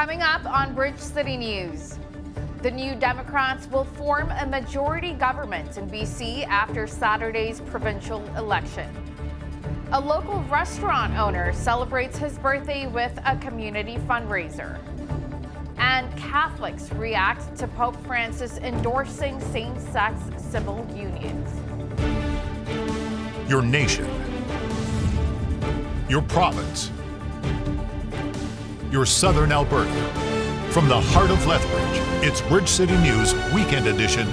Coming up on Bridge City News, the New Democrats will form a majority government in BC after Saturday's provincial election. A local restaurant owner celebrates his birthday with a community fundraiser. And Catholics react to Pope Francis endorsing same-sex civil unions. Your nation, your province, your southern Alberta. From the heart of Lethbridge, it's Bridge City News Weekend Edition.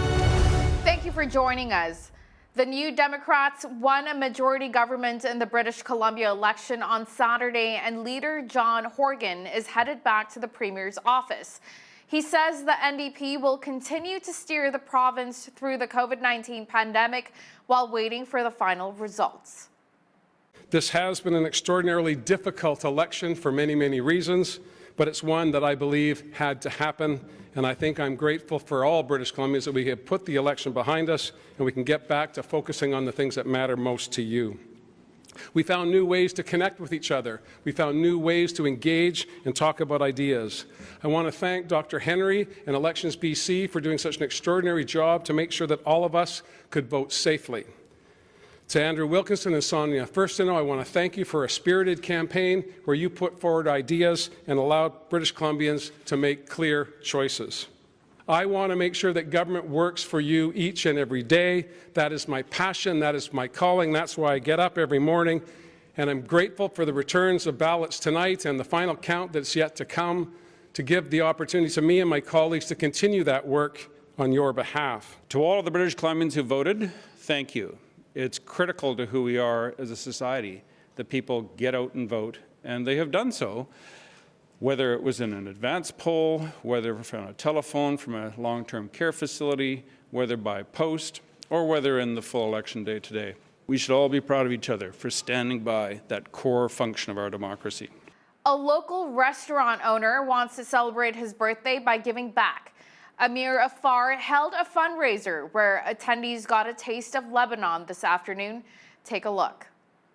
Thank you for joining us. The New Democrats won a majority government in the British Columbia election on Saturday, and leader John Horgan is headed back to the Premier's office. He says the NDP will continue to steer the province through the COVID-19 pandemic while waiting for the final results. This has been an extraordinarily difficult election for many, many reasons, but it's one that I believe had to happen. And I think I'm grateful for all British Columbians that we have put the election behind us and we can get back to focusing on the things that matter most to you. We found new ways to connect with each other. We found new ways to engage and talk about ideas. I want to thank Dr. Henry and Elections BC for doing such an extraordinary job to make sure that all of us could vote safely. To Andrew Wilkinson and Sonia Firstino, I want to thank you for a spirited campaign where you put forward ideas and allowed British Columbians to make clear choices. I want to make sure that government works for you each and every day. That is my passion, that is my calling, that's why I get up every morning. And I'm grateful for the returns of ballots tonight and the final count that's yet to come to give the opportunity to me and my colleagues to continue that work on your behalf. To all of the British Columbians who voted, thank you. It's critical to who we are as a society that people get out and vote, and they have done so, whether it was in an advance poll, whether from a telephone from a long-term care facility, whether by post, or whether in the full election day today. We should all be proud of each other for standing by that core function of our democracy. A local restaurant owner wants to celebrate his birthday by giving back. Amir Afar held a fundraiser where attendees got a taste of Lebanon this afternoon. Take a look.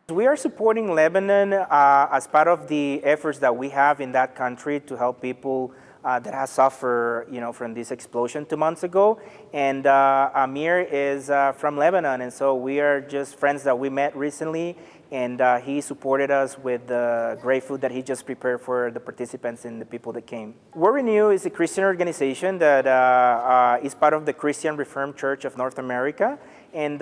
We are supporting Lebanon as part of the efforts that we have in that country to help people that have suffered, from this explosion 2 months ago. And Amir is from Lebanon, and so we are just friends that we met recently. And he supported us with the great food that he just prepared for the participants and the people that came. Word Renew is a Christian organization that is part of the Christian Reformed Church of North America. And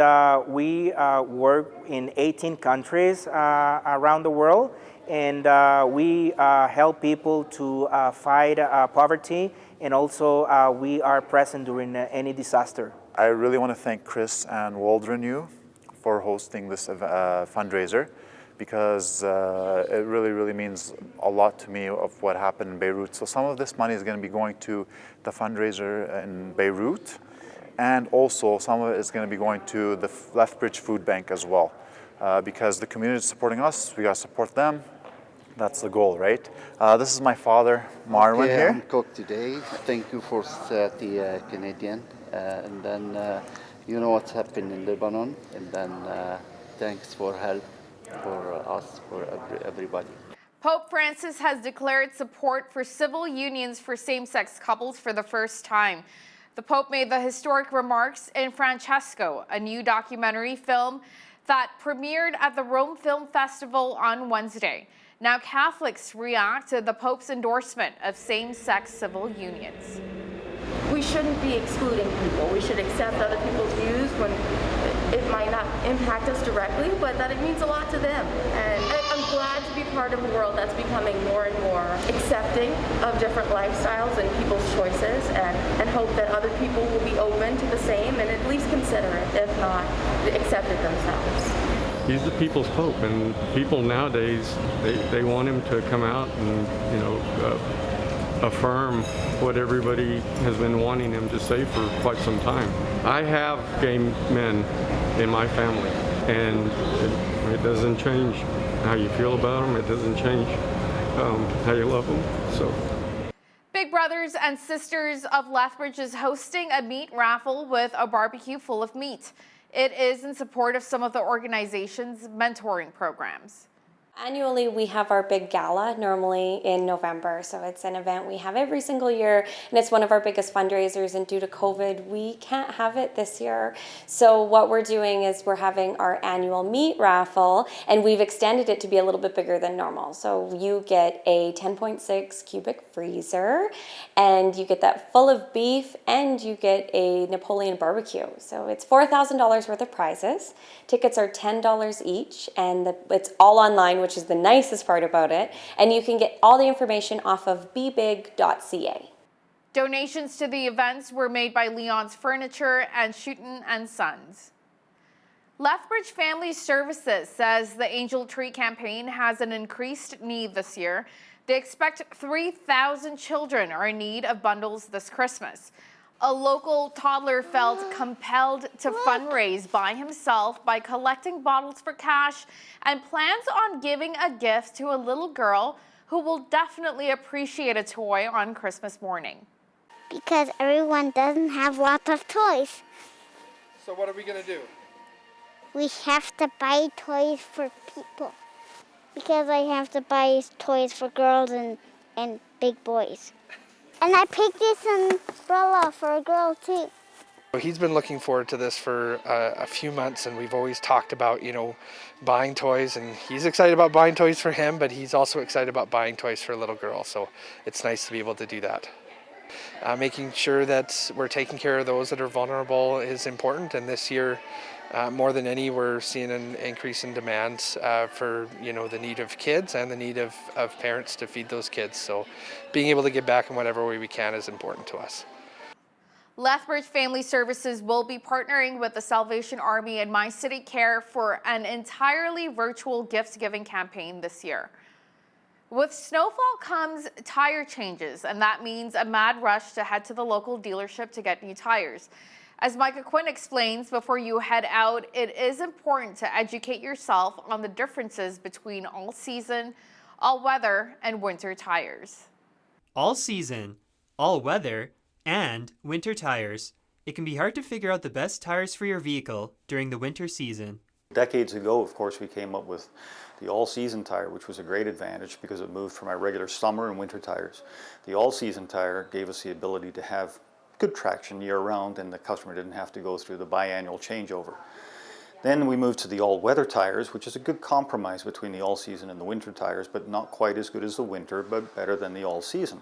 we work in 18 countries around the world. And we help people to fight poverty. And also we are present during any disaster. I really want to thank Chris and World Renew for hosting this fundraiser, because it really means a lot to me of what happened in Beirut. So some of this money is going to be going to the fundraiser in Beirut, and also some of it is going to be going to the Lethbridge Food Bank as well, because the community is supporting us, we got to support them. That's the goal, right? This is my father, Marwan, here. I'm cook today. Thank you for 30 Canadian, and then you know what's happened in Lebanon, and then thanks for help for us, for everybody. Pope Francis has declared support for civil unions for same-sex couples for the first time. The Pope made the historic remarks in Francesco, a new documentary film that premiered at the Rome Film Festival on Wednesday. Now Catholics react to the Pope's endorsement of same-sex civil unions. We shouldn't be excluding people. We should accept other people's views when it might not impact us directly, but that it means a lot to them. And I'm glad to be part of a world that's becoming more and more accepting of different lifestyles and people's choices, and hope that other people will be open to the same and at least consider it, if not accept it themselves. He's the people's pope, and people nowadays, they want him to come out and, affirm what everybody has been wanting him to say for quite some time. I have gay men in my family, and it doesn't change how you feel about them. It doesn't change how you love them. So. Big Brothers and Sisters of Lethbridge is hosting a meat raffle with a barbecue full of meat. It is in support of some of the organization's mentoring programs. Annually, we have our big gala, normally in November. So it's an event we have every single year, and it's one of our biggest fundraisers. And due to COVID, we can't have it this year. So what we're doing is we're having our annual meat raffle, and we've extended it to be a little bit bigger than normal. So you get a 10.6 cubic freezer, and you get that full of beef, and you get a Napoleon barbecue. So it's $4,000 worth of prizes. Tickets are $10 each, and it's all online, which is the nicest part about it. And you can get all the information off of bbig.ca. Donations to the events were made by Leon's Furniture and Shootin' and Sons. Lethbridge Family Services says the Angel Tree campaign has an increased need this year. They expect 3,000 children are in need of bundles this Christmas. A local toddler felt compelled to fundraise by himself by collecting bottles for cash and plans on giving a gift to a little girl who will definitely appreciate a toy on Christmas morning. Because everyone doesn't have lots of toys. So what are we going to do? We have to buy toys for people. Because I have to buy toys for girls and big boys. And I picked this umbrella for a girl too. He's been looking forward to this for a few months, and we've always talked about, buying toys, and he's excited about buying toys for him, but he's also excited about buying toys for a little girl, so it's nice to be able to do that. Making sure that we're taking care of those that are vulnerable is important, and this year, more than any, we're seeing an increase in demand for the need of kids and the need of parents to feed those kids. So being able to give back in whatever way we can is important to us. Lethbridge Family Services will be partnering with the Salvation Army and My City Care for an entirely virtual gift-giving campaign this year. With snowfall comes tire changes, and that means a mad rush to head to the local dealership to get new tires. As Micah Quinn explains, before you head out, it is important to educate yourself on the differences between all-season, all-weather, and winter tires. All-season, all-weather, and winter tires. It can be hard to figure out the best tires for your vehicle during the winter season. Decades ago, of course, we came up with the all-season tire, which was a great advantage because it moved from our regular summer and winter tires. The all-season tire gave us the ability to have good traction year-round, and the customer didn't have to go through the biannual changeover. Then we moved to the all-weather tires, which is a good compromise between the all-season and the winter tires, but not quite as good as the winter, but better than the all-season.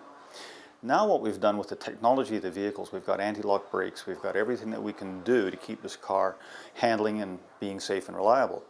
Now what we've done with the technology of the vehicles, we've got anti-lock brakes, we've got everything that we can do to keep this car handling and being safe and reliable.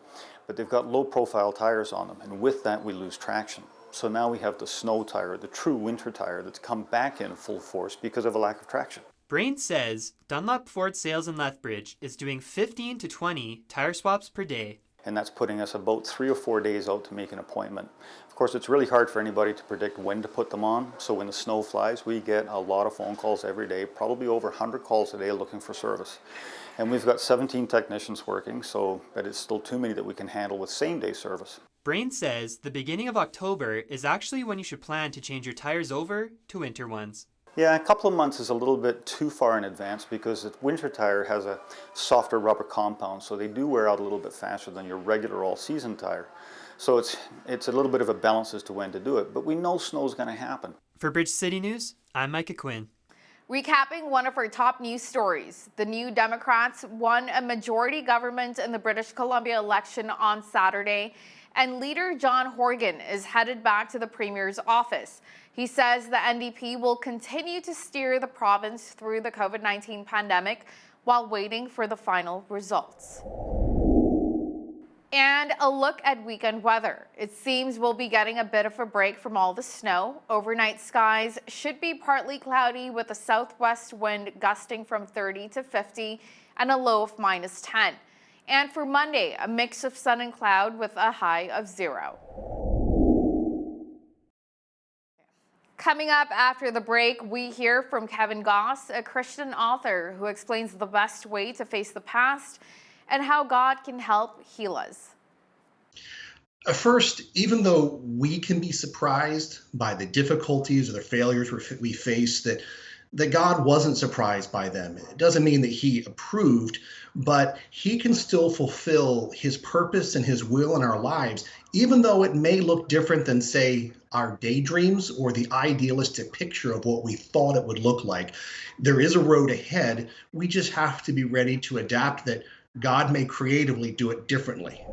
But they've got low-profile tires on them, and with that we lose traction. So now we have the snow tire, the true winter tire, that's come back in full force because of a lack of traction. Brain says Dunlop Ford Sales in Lethbridge is doing 15 to 20 tire swaps per day. And that's putting us about 3 or 4 days out to make an appointment. Of course, it's really hard for anybody to predict when to put them on. So when the snow flies, we get a lot of phone calls every day, probably over 100 calls a day looking for service. And we've got 17 technicians working, but it's still too many that we can handle with same-day service. Brain says the beginning of October is actually when you should plan to change your tires over to winter ones. Yeah, a couple of months is a little bit too far in advance because the winter tire has a softer rubber compound, so they do wear out a little bit faster than your regular all-season tire. So it's a little bit of a balance as to when to do it, but we know snow's going to happen. For Bridge City News, I'm Micah Quinn. Recapping one of our top news stories, the New Democrats won a majority government in the British Columbia election on Saturday, and leader John Horgan is headed back to the Premier's office. He says the NDP will continue to steer the province through the COVID-19 pandemic while waiting for the final results. And a look at weekend weather. It seems we'll be getting a bit of a break from all the snow. Overnight skies should be partly cloudy with a southwest wind gusting from 30 to 50 and a low of -10. And for Monday, a mix of sun and cloud with a high of 0. Coming up after the break, we hear from Kevin Goss, a Christian author who explains the best way to face the past and how God can help heal us. First, even though we can be surprised by the difficulties or the failures we face, that that God wasn't surprised by them. It doesn't mean that he approved, but he can still fulfill his purpose and his will in our lives, even though it may look different than, say, our daydreams or the idealistic picture of what we thought it would look like. There is a road ahead. We just have to be ready to adapt that God may creatively do it differently.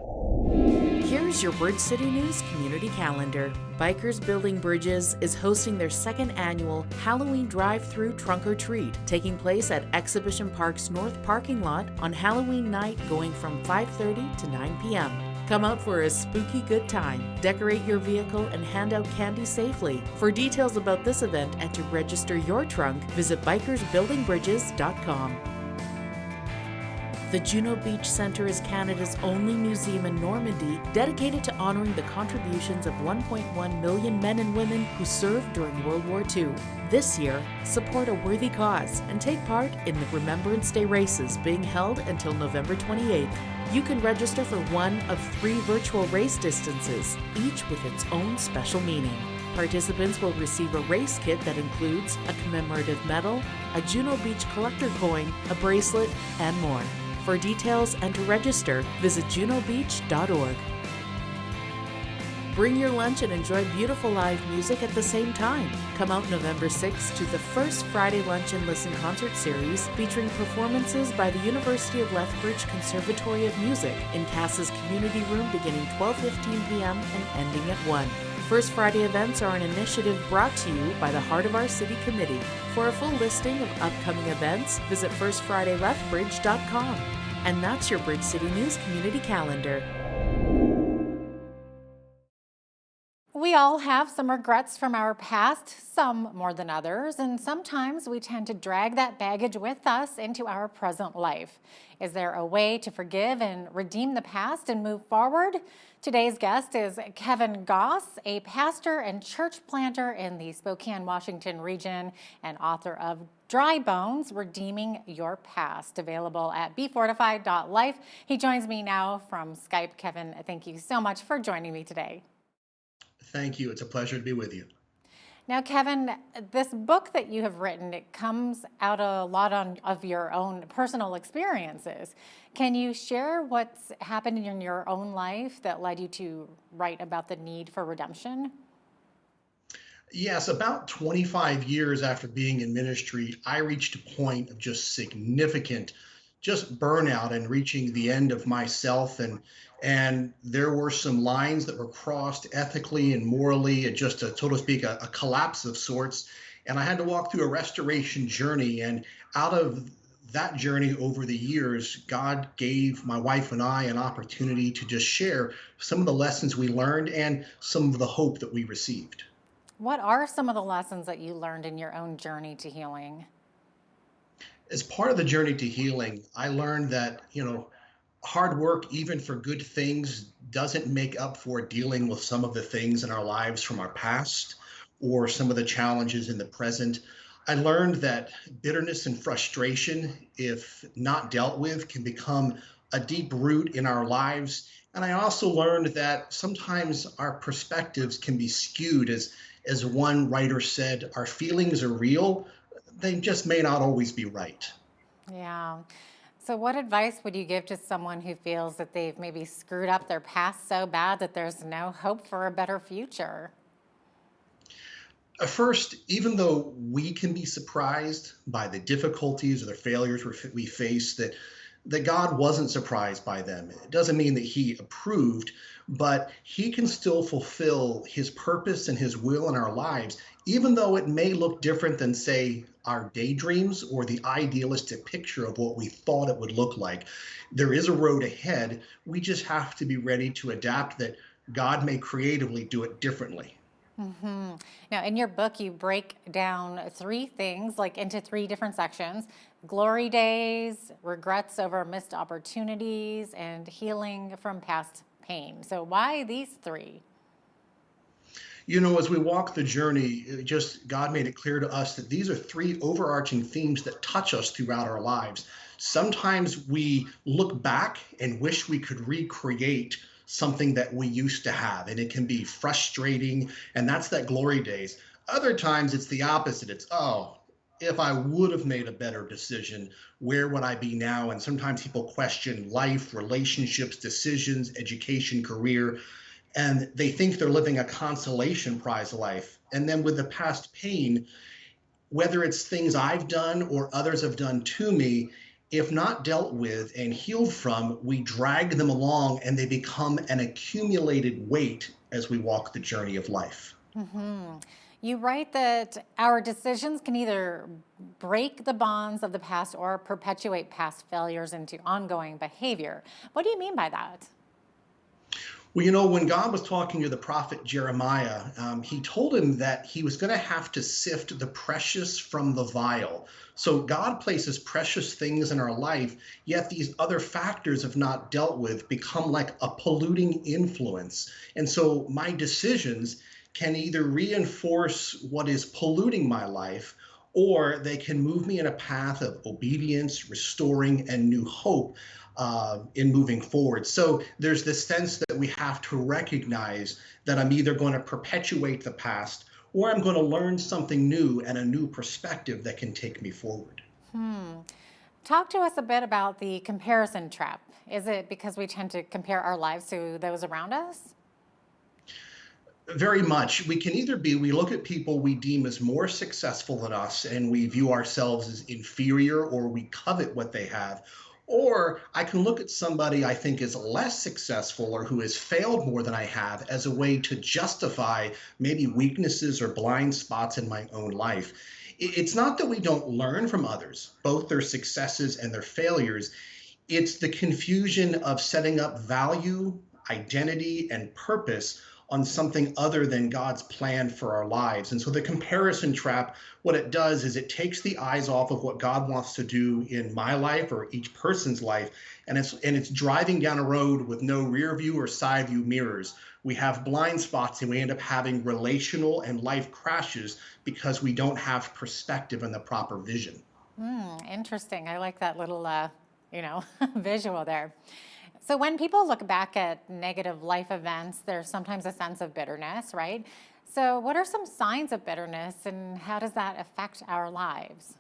Here's your Word City News community calendar. Bikers Building Bridges is hosting their second annual Halloween drive-through trunk or treat, taking place at Exhibition Park's North parking lot on Halloween night going from 5:30 to 9 p.m. Come out for a spooky good time, decorate your vehicle, and hand out candy safely. For details about this event and to register your trunk, visit bikersbuildingbridges.com. The Juno Beach Centre is Canada's only museum in Normandy dedicated to honouring the contributions of 1.1 million men and women who served during World War II. This year, support a worthy cause and take part in the Remembrance Day races being held until November 28th. You can register for one of 3 virtual race distances, each with its own special meaning. Participants will receive a race kit that includes a commemorative medal, a Juno Beach collector coin, a bracelet, and more. For details and to register, visit junobeach.org. Bring your lunch and enjoy beautiful live music at the same time. Come out November 6th to the first Friday Lunch and Listen concert series featuring performances by the University of Lethbridge Conservatory of Music in Cass's Community Room beginning 12:15 p.m. and ending at 1. First Friday events are an initiative brought to you by the Heart of Our City Committee. For a full listing of upcoming events, visit firstfridaylethbridge.com. And that's your Bridge City News community calendar. We all have some regrets from our past, some more than others, and sometimes we tend to drag that baggage with us into our present life. Is there a way to forgive and redeem the past and move forward? Today's guest is Kevin Goss, a pastor and church planter in the Spokane, Washington region and author of Dry Bones, Redeeming Your Past, available at befortified.life. He joins me now from Skype. Kevin, thank you so much for joining me today. Thank you. It's a pleasure to be with you. Now, Kevin, this book that you have written, it comes out a lot of your own personal experiences. Can you share what's happened in your own life that led you to write about the need for redemption? Yes, about 25 years after being in ministry, I reached a point of just significant burnout and reaching the end of myself, and there were some lines that were crossed ethically and morally, and just so to speak, a collapse of sorts. And I had to walk through a restoration journey. And out of that journey over the years, God gave my wife and I an opportunity to just share some of the lessons we learned and some of the hope that we received. What are some of the lessons that you learned in your own journey to healing? As part of the journey to healing, I learned that, hard work, even for good things, doesn't make up for dealing with some of the things in our lives from our past or some of the challenges in the present. I learned that bitterness and frustration, if not dealt with, can become a deep root in our lives. And I also learned that sometimes our perspectives can be skewed. As one writer said, our feelings are real, they just may not always be right. Yeah. So what advice would you give to someone who feels that they've maybe screwed up their past so bad that there's no hope for a better future? First, even though we can be surprised by the difficulties or the failures we face, that God wasn't surprised by them. It doesn't mean that he approved, but he can still fulfill his purpose and his will in our lives, even though it may look different than, say, our daydreams or the idealistic picture of what we thought it would look like. There is a road ahead. We just have to be ready to adapt that God may creatively do it differently. Mm-hmm. Now, in your book, you break down 3 things, like into 3 different sections: glory days, regrets over missed opportunities, and healing from past pain. So why these 3? As we walk the journey, God made it clear to us that these are 3 overarching themes that touch us throughout our lives. Sometimes we look back and wish we could recreate something that we used to have, and it can be frustrating, and that's that glory days. Other times it's the opposite. It's, oh, if I would have made a better decision, where would I be now? And sometimes people question life, relationships, decisions, education, career, and they think they're living a consolation prize life. And then with the past pain, whether it's things I've done or others have done to me, if not dealt with and healed from, we drag them along and they become an accumulated weight as we walk the journey of life. Mm-hmm. You write that our decisions can either break the bonds of the past or perpetuate past failures into ongoing behavior. What do you mean by that? Well, you know, when God was talking to the prophet Jeremiah, he told him that he was going to have to sift the precious from the vile. So God places precious things in our life, yet these other factors, if not dealt with, become like a polluting influence. And so my decisions can either reinforce what is polluting my life, or they can move me in a path of obedience, restoring, and new hope in moving forward. So there's this sense that we have to recognize that I'm either going to perpetuate the past or I'm going to learn something new and a new perspective that can take me forward. Talk to us a bit about the comparison trap. Is it because we tend to compare our lives to those around us? Very much. We can either be, we look at people we deem as more successful than us and we view ourselves as inferior, or we covet what they have. Or I can look at somebody I think is less successful or who has failed more than I have as a way to justify maybe weaknesses or blind spots in my own life. It's not that we don't learn from others, both their successes and their failures. It's the confusion of setting up value, identity, and purpose on something other than God's plan for our lives. And so the comparison trap, what it does is it takes the eyes off of what God wants to do in my life or each person's life, and it's driving down a road with no rear view or side view mirrors. We have blind spots and we end up having relational and life crashes because we don't have perspective and the proper vision. Interesting. I like that little, visual there. So when people look back at negative life events, there's sometimes a sense of bitterness, right? So what are some signs of bitterness and how does that affect our lives?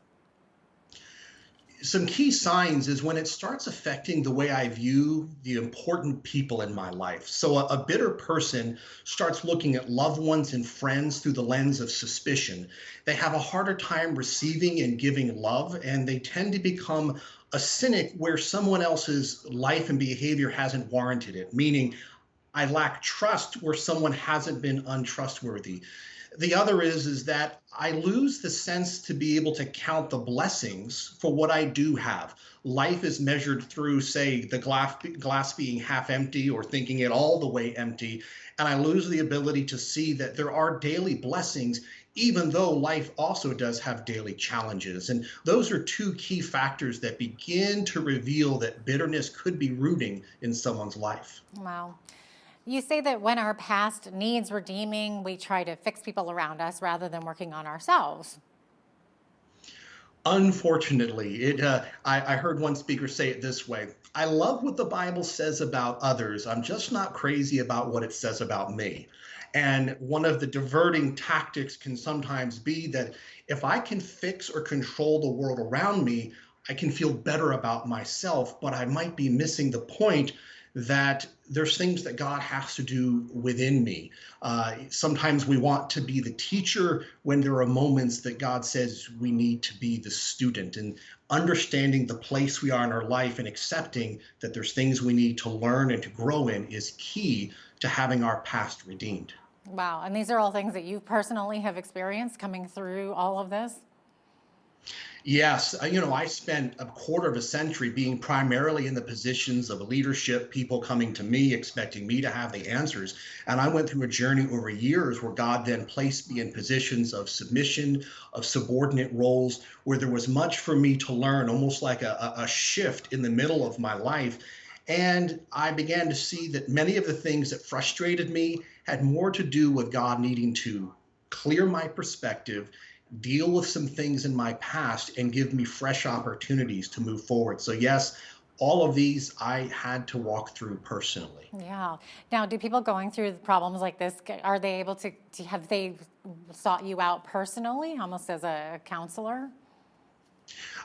Some key signs is when it starts affecting the way I view the important people in my life. So a bitter person starts looking at loved ones and friends through the lens of suspicion. They have a harder time receiving and giving love, and they tend to become a cynic where someone else's life and behavior hasn't warranted it, meaning I lack trust where someone hasn't been untrustworthy. The other is that I lose the sense to be able to count the blessings for what I do have. Life is measured through, say, the glass being half empty or thinking it all the way empty. And I lose the ability to see that there are daily blessings, even though life also does have daily challenges. And those are two key factors that begin to reveal that bitterness could be rooting in someone's life. Wow. You say that when our past needs redeeming, we try to fix people around us rather than working on ourselves. Unfortunately, I heard one speaker say it this way: I love what the Bible says about others. I'm just not crazy about what it says about me. And one of the diverting tactics can sometimes be that if I can fix or control the world around me, I can feel better about myself, but I might be missing the point that there's things that God has to do within me. Sometimes we want to be the teacher when there are moments that God says we need to be the student, and understanding the place we are in our life and accepting that there's things we need to learn and to grow in is key to having our past redeemed. Wow. And these are all things that you personally have experienced coming through all of this? Yes, I spent a quarter of a century being primarily in the positions of leadership, people coming to me, expecting me to have the answers. And I went through a journey over years where God then placed me in positions of submission, of subordinate roles, where there was much for me to learn, almost like a shift in the middle of my life. And I began to see that many of the things that frustrated me had more to do with God needing to clear my perspective, deal with some things in my past, and give me fresh opportunities to move forward. So yes, all of these I had to walk through personally. Yeah. Now, do people going through problems like this, are they able to have they sought you out personally, almost as a counselor?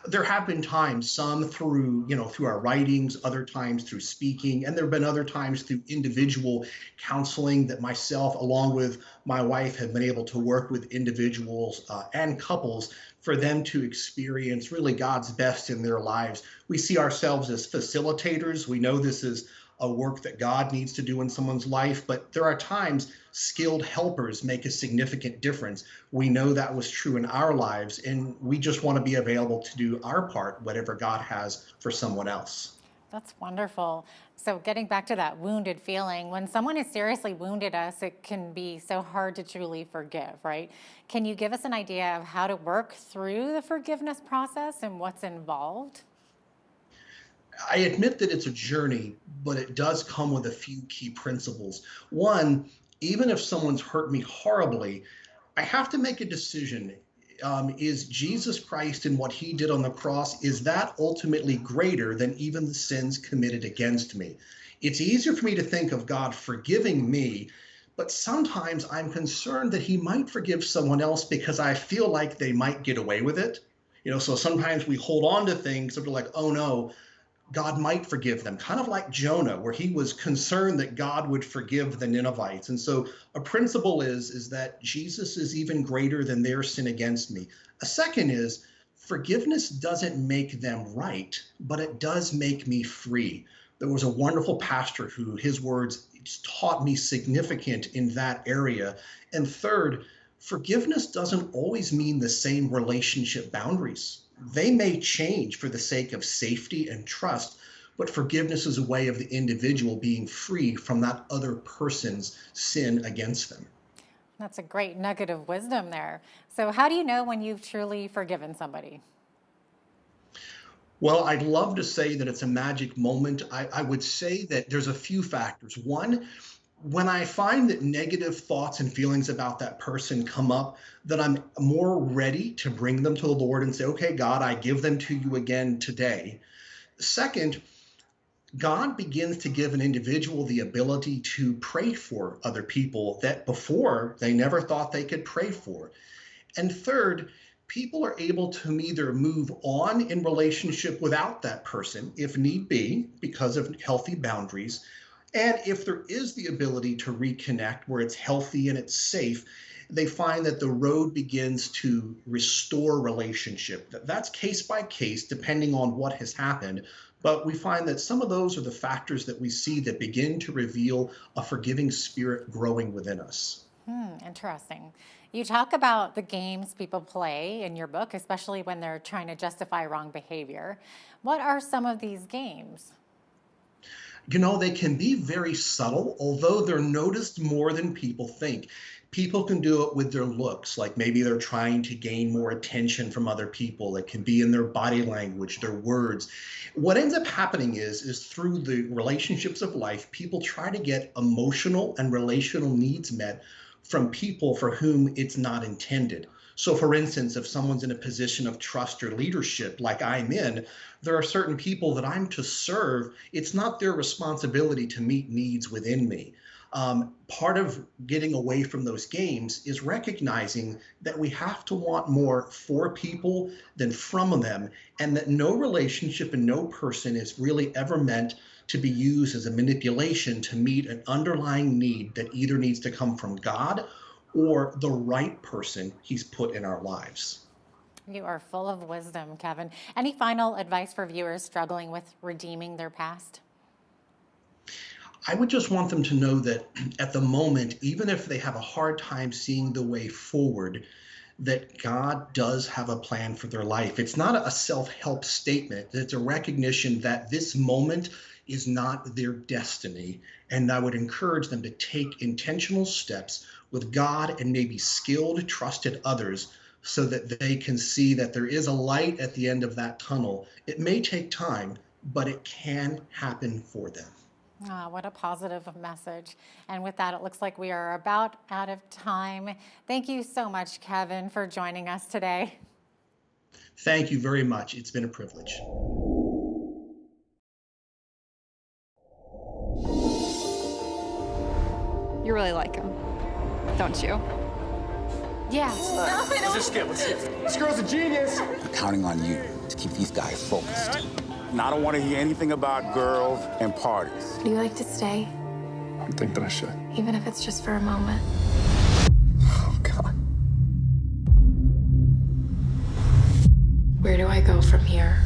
There have been times, some through, through our writings, other times through speaking, and there have been other times through individual counseling that myself, along with my wife, have been able to work with individuals and couples for them to experience really God's best in their lives. We see ourselves as facilitators. We know this is a work that God needs to do in someone's life, but there are times skilled helpers make a significant difference. We know that was true in our lives, and we just want to be available to do our part, whatever God has for someone else. That's wonderful. So getting back to that wounded feeling, when someone has seriously wounded us, it can be so hard to truly forgive, right? Can you give us an idea of how to work through the forgiveness process and what's involved? I admit that it's a journey, but it does come with a few key principles. One, even if someone's hurt me horribly, I have to make a decision. Is Jesus Christ and what he did on the cross, is that ultimately greater than even the sins committed against me? It's easier for me to think of God forgiving me, but sometimes I'm concerned that he might forgive someone else because I feel like they might get away with it. So sometimes we hold on to things that we're like, oh no, God might forgive them, kind of like Jonah, where he was concerned that God would forgive the Ninevites. And so a principle is that Jesus is even greater than their sin against me. A second is forgiveness doesn't make them right, but it does make me free. There was a wonderful pastor who his words taught me significant in that area. And third, forgiveness doesn't always mean the same relationship boundaries. They may change for the sake of safety and trust, but forgiveness is a way of the individual being free from that other person's sin against them. That's a great nugget of wisdom there. So how do you know when you've truly forgiven somebody? Well, I'd love to say that it's a magic moment. I would say that there's a few factors. One, when I find that negative thoughts and feelings about that person come up, that I'm more ready to bring them to the Lord and say, okay, God, I give them to you again today. Second, God begins to give an individual the ability to pray for other people that before they never thought they could pray for. And third, people are able to either move on in relationship without that person, if need be, because of healthy boundaries. And if there is the ability to reconnect where it's healthy and it's safe, they find that the road begins to restore relationship. That's case by case, depending on what has happened. But we find that some of those are the factors that we see that begin to reveal a forgiving spirit growing within us. Interesting. You talk about the games people play in your book, especially when they're trying to justify wrong behavior. What are some of these games? They can be very subtle, although they're noticed more than people think. People can do it with their looks, like maybe they're trying to gain more attention from other people. It can be in their body language, their words. What ends up happening is through the relationships of life, people try to get emotional and relational needs met from people for whom it's not intended. So for instance, if someone's in a position of trust or leadership like I'm in, there are certain people that I'm to serve. It's not their responsibility to meet needs within me. Part of getting away from those games is recognizing that we have to want more for people than from them, and that no relationship and no person is really ever meant to be used as a manipulation to meet an underlying need that either needs to come from God or the right person he's put in our lives. You are full of wisdom, Kevin. Any final advice for viewers struggling with redeeming their past? I would just want them to know that at the moment, even if they have a hard time seeing the way forward, that God does have a plan for their life. It's not a self-help statement. It's a recognition that this moment is not their destiny. And I would encourage them to take intentional steps with God and maybe skilled, trusted others so that they can see that there is a light at the end of that tunnel. It may take time, but it can happen for them. Oh, what a positive message. And with that, it looks like we are about out of time. Thank you so much, Kevin, for joining us today. Thank you very much. It's been a privilege. You really like him, don't you? Yeah. Let's just skip. This girl's a genius. I'm counting on you to keep these guys focused. And I don't want to hear anything about girls and parties. Do you like to stay? I think that I should. Even if it's just for a moment. Oh, God. Where do I go from here?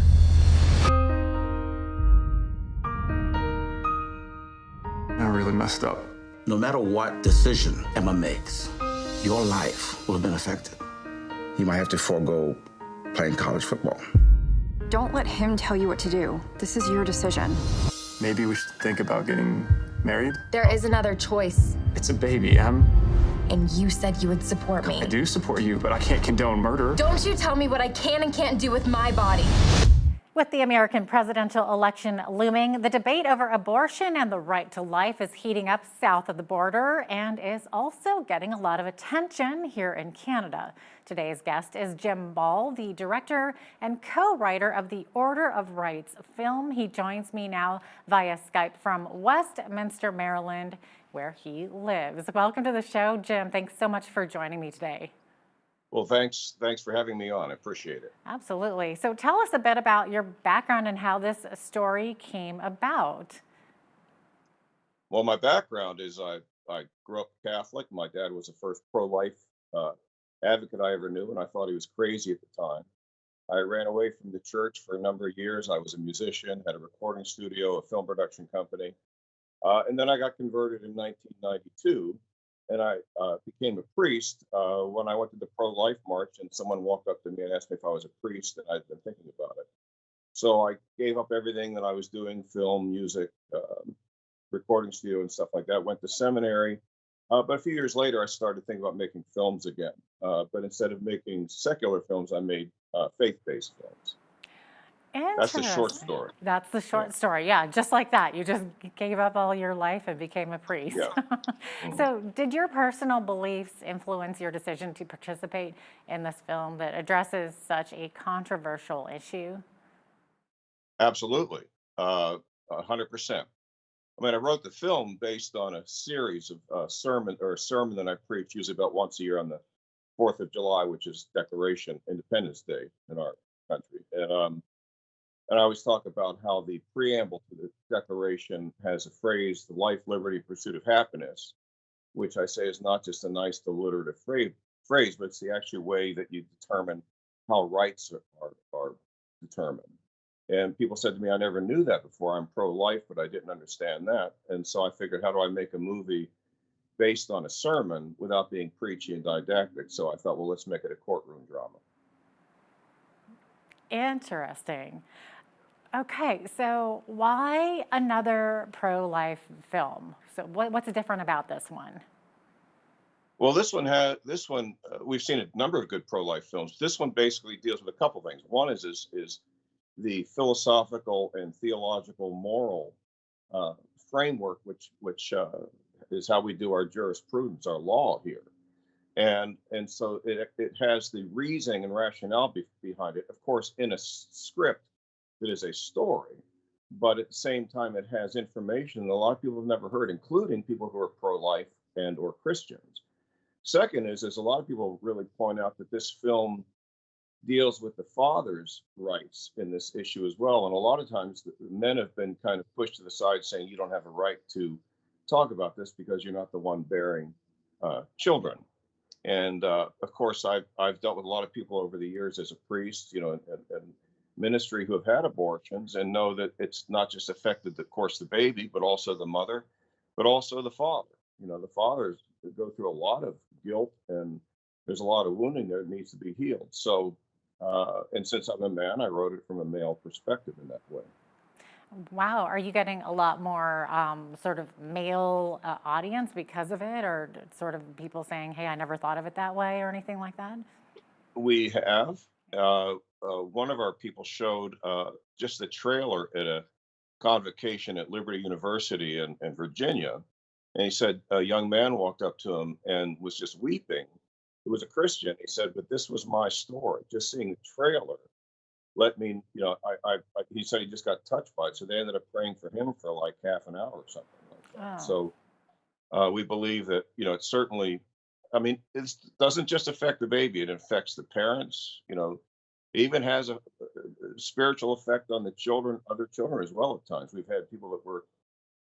I really messed up. No matter what decision Emma makes, your life will have been affected. You might have to forego playing college football. Don't let him tell you what to do. This is your decision. Maybe we should think about getting married. There is another choice. It's a baby, Em. And you said you would support me. I do support you, but I can't condone murder. Don't you tell me what I can and can't do with my body. With the American presidential election looming, the debate over abortion and the right to life is heating up south of the border and is also getting a lot of attention here in Canada. Today's guest is Jim Ball, the director and co-writer of the Order of Rights film. He joins me now via Skype from Westminster, Maryland, where he lives. Welcome to the show, Jim. Thanks so much for joining me today. Well, thanks for having me on. I appreciate it. Absolutely. So tell us a bit about your background and how this story came about. Well, my background is I grew up Catholic. My dad was the first pro-life advocate I ever knew, and I thought he was crazy at the time. I ran away from the church for a number of years. I was a musician, had a recording studio, a film production company. And then I got converted in 1992. And I became a priest when I went to the pro-life march, and someone walked up to me and asked me if I was a priest, and I'd been thinking about it. So I gave up everything that I was doing, film, music, recording studio and stuff like that, went to seminary. But a few years later, I started thinking about making films again. But instead of making secular films, I made faith-based films. That's the short story. That's the short story. Yeah, just like that. You just gave up all your life and became a priest. Yeah. So did your personal beliefs influence your decision to participate in this film that addresses such a controversial issue? Absolutely. 100%. I mean, I wrote the film based on a series of sermon that I preach usually about once a year on the 4th of July, which is Independence Day in our country. And I always talk about how the preamble to the Declaration has a phrase, the life, liberty, pursuit of happiness, which I say is not just a nice alliterative phrase, but it's the actual way that you determine how rights are determined. And people said to me, I never knew that before. I'm pro-life, but I didn't understand that. And so I figured, how do I make a movie based on a sermon without being preachy and didactic? So I thought, well, let's make it a courtroom drama. Interesting. Okay, so why another pro-life film? So what's different about this one? Well, we've seen a number of good pro-life films. This one basically deals with a couple things. One is the philosophical and theological moral framework, which is how we do our jurisprudence, our law here. And so it has the reasoning and rationale behind it, of course, in a script that is a story, but at the same time, it has information that a lot of people have never heard, including people who are pro-life and or Christians. Second is a lot of people really point out that this film deals with the father's rights in this issue as well. And a lot of times the men have been kind of pushed to the side saying, you don't have a right to talk about this because you're not the one bearing children. And of course, I've dealt with a lot of people over the years as a priest, and ministry who have had abortions and know that it's not just affected, of course, the baby, but also the mother, but also the father. The fathers go through a lot of guilt, and there's a lot of wounding there that needs to be healed. So, and since I'm a man, I wrote it from a male perspective in that way. Wow, are you getting a lot more sort of male audience because of it, or sort of people saying, hey, I never thought of it that way, or anything like that? We have. One of our people showed just the trailer at a convocation at Liberty University in Virginia. And he said a young man walked up to him and was just weeping. He was a Christian. He said, but this was my story. Just seeing the trailer let me, he said he just got touched by it. So they ended up praying for him for like half an hour or something like that. Wow. So we believe that, it certainly I mean, it doesn't just affect the baby, it affects the parents, it even has a spiritual effect on the children, other children as well at times. We've had people that were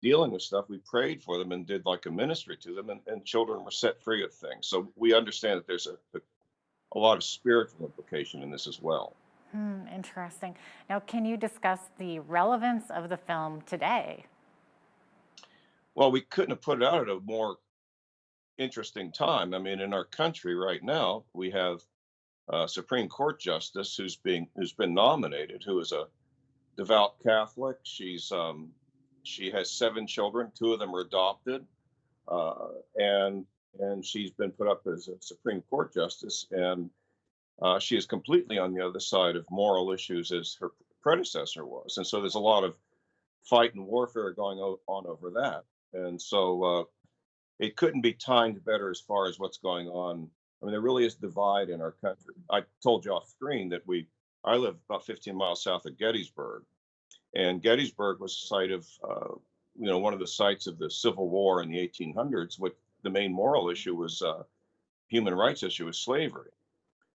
dealing with stuff, we prayed for them and did like a ministry to them, and children were set free of things. So we understand that there's a lot of spiritual implication in this as well. Interesting. Now, can you discuss the relevance of the film today? Well, we couldn't have put it out at a more interesting time. I mean, in our country right now, we have a Supreme Court justice who's been nominated, who is a devout Catholic. She has 7 children. 2 of them are adopted, and she's been put up as a Supreme Court justice, and she is completely on the other side of moral issues as her predecessor was. And so there's a lot of fight and warfare going on over that. And so it couldn't be timed better as far as what's going on. I mean, there really is divide in our country. I told you off screen that I live about 15 miles south of Gettysburg, and Gettysburg was a site of, one of the sites of the Civil War in the 1800s. What the main moral issue was, human rights issue was slavery.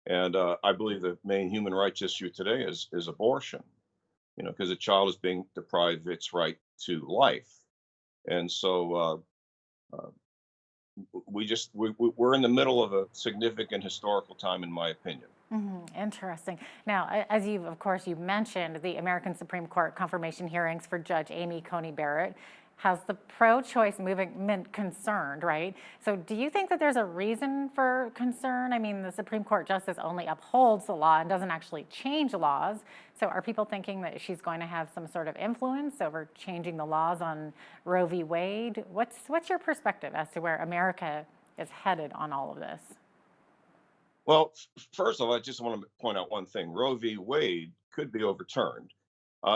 And I believe the main human rights issue today is abortion, because a child is being deprived of its right to life. And so we're in the middle of a significant historical time, in my opinion. Interesting. Now, as of course, you mentioned the American Supreme Court confirmation hearings for Judge Amy Coney Barrett has the pro-choice movement concerned, right? So do you think that there's a reason for concern? I mean, the Supreme Court justice only upholds the law and doesn't actually change laws. So are people thinking that she's going to have some sort of influence over changing the laws on Roe v. Wade? What's your perspective as to where America is headed on all of this? Well, first of all, I just want to point out one thing. Roe v. Wade could be overturned.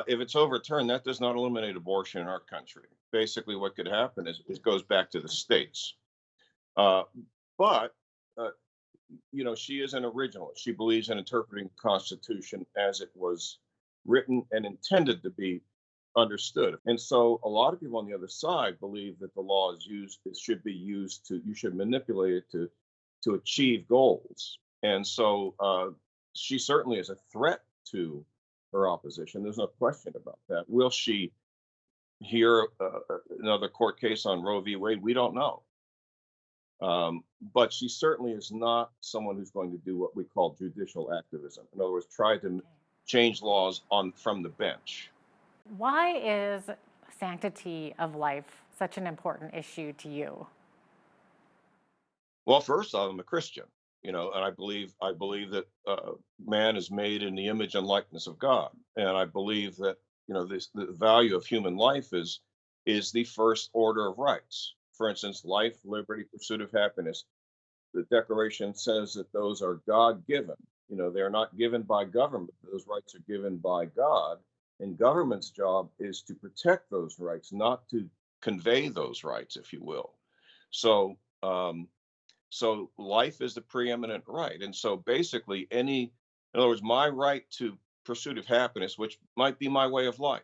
If it's overturned, that does not eliminate abortion in our country. Basically, what could happen is it goes back to the states. But she is an originalist. She believes in interpreting the Constitution as it was written and intended to be understood. And so a lot of people on the other side believe that the law should be used you should manipulate it to achieve goals. And so she certainly is a threat to her opposition. There's no question about that. Will she hear another court case on Roe v. Wade? We don't know. But she certainly is not someone who's going to do what we call judicial activism. In other words, try to change laws from the bench. Why is sanctity of life such an important issue to you? Well, first off, I'm a Christian, and I believe that man is made in the image and likeness of God, and I believe that the value of human life is the first order of rights. For instance, life, liberty, pursuit of happiness. The Declaration says that those are God-given. They're not given by government. Those rights are given by God, and government's job is to protect those rights, not to convey those rights, if you will. So life is the preeminent right. And so basically in other words, my right to pursuit of happiness, which might be my way of life.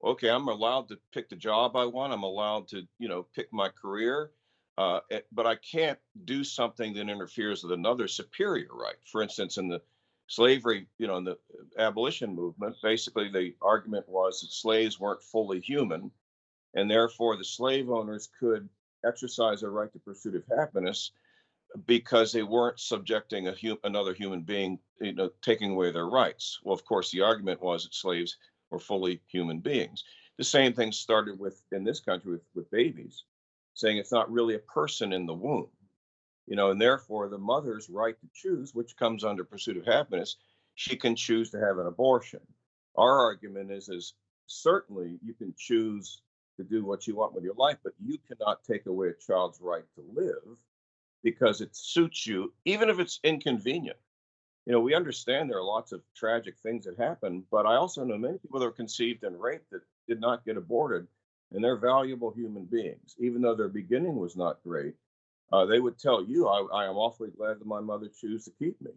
Okay, I'm allowed to pick the job I want. I'm allowed to, pick my career, but I can't do something that interferes with another superior right. For instance, in the slavery, in the abolition movement, basically the argument was that slaves weren't fully human, and therefore the slave owners could exercise their right to pursuit of happiness because they weren't subjecting another human being, taking away their rights. Well, of course, the argument was that slaves were fully human beings. The same thing started in this country with babies, saying it's not really a person in the womb, and therefore the mother's right to choose, which comes under pursuit of happiness, she can choose to have an abortion. Our argument is certainly you can choose to do what you want with your life, but you cannot take away a child's right to live because it suits you, even if it's inconvenient. We understand there are lots of tragic things that happen, but I also know many people that are conceived and raped that did not get aborted, and they're valuable human beings. Even though their beginning was not great, they would tell you, I am awfully glad that my mother chose to keep me.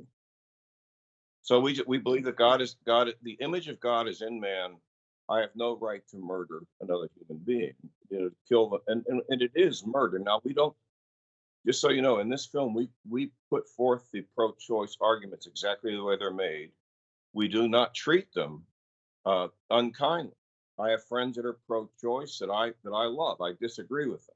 So we believe that God, the image of God is in man. I have no right to murder another human being, to kill them, and it is murder. Now, we don't just so you know, in this film, we put forth the pro-choice arguments exactly the way they're made. We do not treat them unkindly. I have friends that are pro-choice that I love. I disagree with them,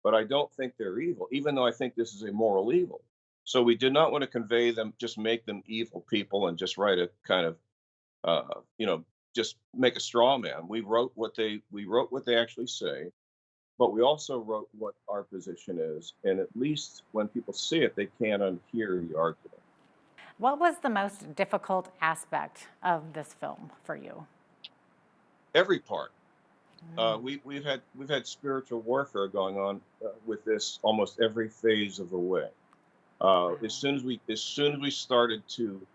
but I don't think they're evil, even though I think this is a moral evil. So we did not want to convey them, just make them evil people, and just write a kind of, just make a straw man. We wrote what they actually say, but we also wrote what our position is, and at least when people see it, they can't unhear the argument. What was the most difficult aspect of this film for you? Every part. We've had spiritual warfare going on with this almost every phase of the way. As soon as we started to,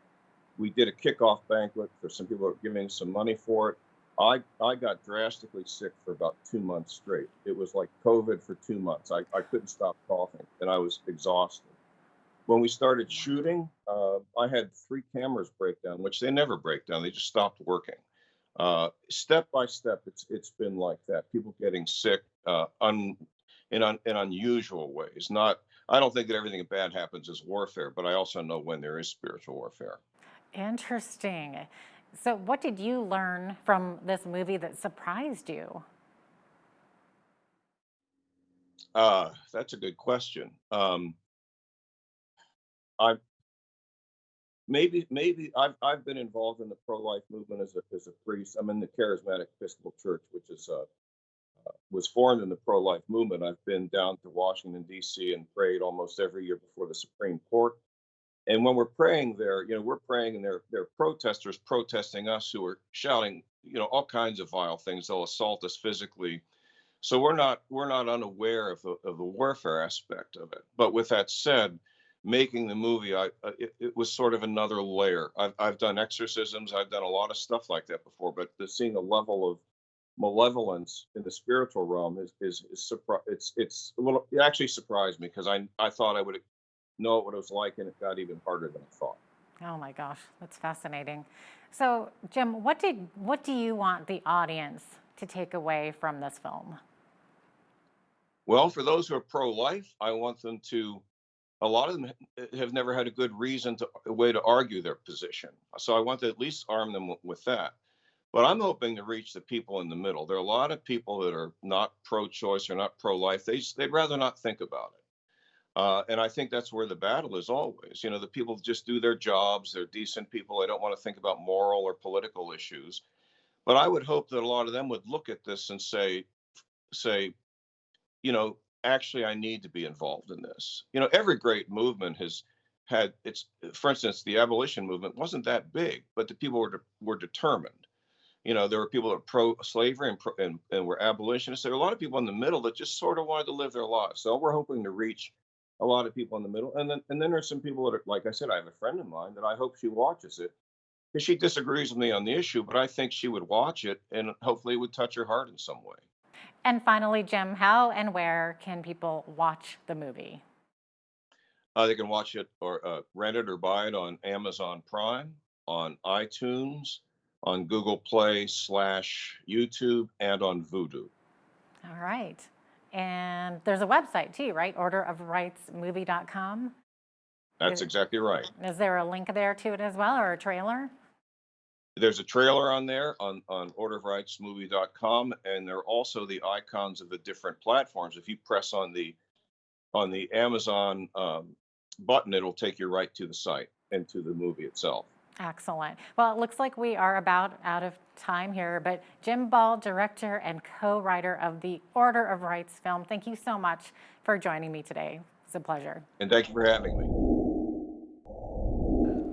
we did a kickoff banquet for some people who were giving some money for it. I got drastically sick for about 2 months straight. It was like COVID for 2 months. I couldn't stop coughing, and I was exhausted. When we started shooting, I had 3 cameras break down, which they never break down. They just stopped working. Step by step, it's been like that. People getting sick in unusual ways. I don't think that everything bad happens is warfare, but I also know when there is spiritual warfare. Interesting. So what did you learn from this movie that surprised you? That's a good question. I've been involved in the pro-life movement as a priest. I'm in the Charismatic Episcopal Church, which is was formed in the pro-life movement. I've been down to Washington, D.C. and prayed almost every year before the Supreme Court. And when we're praying there, we're praying, and there are protesters protesting us who are shouting, all kinds of vile things. They'll assault us physically. So we're not unaware of the warfare aspect of it. But with that said, making the movie, it was sort of another layer. I've done exorcisms. I've done a lot of stuff like that before, but seeing a level of malevolence in the spiritual realm it's a little, it actually surprised me, because I thought I would know what it was like, and it got even harder than I thought. Oh my gosh, that's fascinating. So Jim, what do you want the audience to take away from this film? Well, for those who are pro-life, I want them to, a lot of them have never had a good way to argue their position. So I want to at least arm them with that. But I'm hoping to reach the people in the middle. There are a lot of people that are not pro-choice or not pro-life. They'd rather not think about it. And I think that's where the battle is always. The people just do their jobs. They're decent people. They don't want to think about moral or political issues. But I would hope that a lot of them would look at this and say, actually, I need to be involved in this. Every great movement has had for instance, the abolition movement wasn't that big, but the people were determined. There were people that were pro-slavery and were abolitionists. There were a lot of people in the middle that just sort of wanted to live their lives. So we're hoping to reach a lot of people in the middle. And then there's some people that are, like I said, I have a friend of mine that I hope she watches it, because she disagrees with me on the issue, but I think she would watch it, and hopefully it would touch her heart in some way. And finally, Jim, how and where can people watch the movie? They can watch it or rent it or buy it on Amazon Prime, on iTunes, on Google Play / YouTube, and on Vudu. All right. And there's a website too, right? orderofrightsmovie.com. That's exactly right. Is there a link there to it as well, or a trailer? There's a trailer on there on orderofrightsmovie.com, and there are also the icons of the different platforms. If you press on the Amazon button, it'll take you right to the site and to the movie itself. Excellent. Well, it looks like we are about out of time here, but Jim Ball, director and co-writer of the Order of Rights film, thank you so much for joining me today. It's a pleasure. And thank you for having me.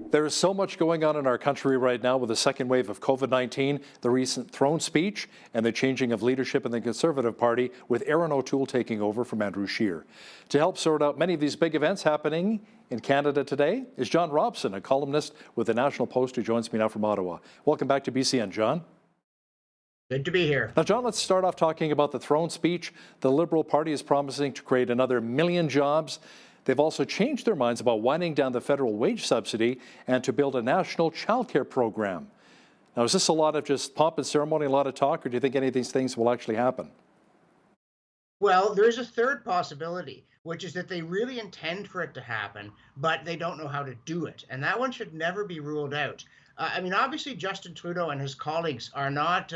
There is so much going on in our country right now with the second wave of COVID-19, the recent throne speech, and the changing of leadership in the Conservative Party, with Aaron O'Toole taking over from Andrew Scheer. To help sort out many of these big events happening in Canada today is John Robson, a columnist with the National Post, who joins me now from Ottawa. Welcome back to BCN, John. Good to be here. Now, John, let's start off talking about the throne speech. The Liberal Party is promising to create another 1 million jobs. They've also changed their minds about winding down the federal wage subsidy and to build a national childcare program. Now, is this a lot of just pomp and ceremony, a lot of talk, or do you think any of these things will actually happen? Well, there is a third possibility. which is that they really intend for it to happen, but they don't know how to do it. And that one should never be ruled out. I mean, obviously, Justin Trudeau and his colleagues are not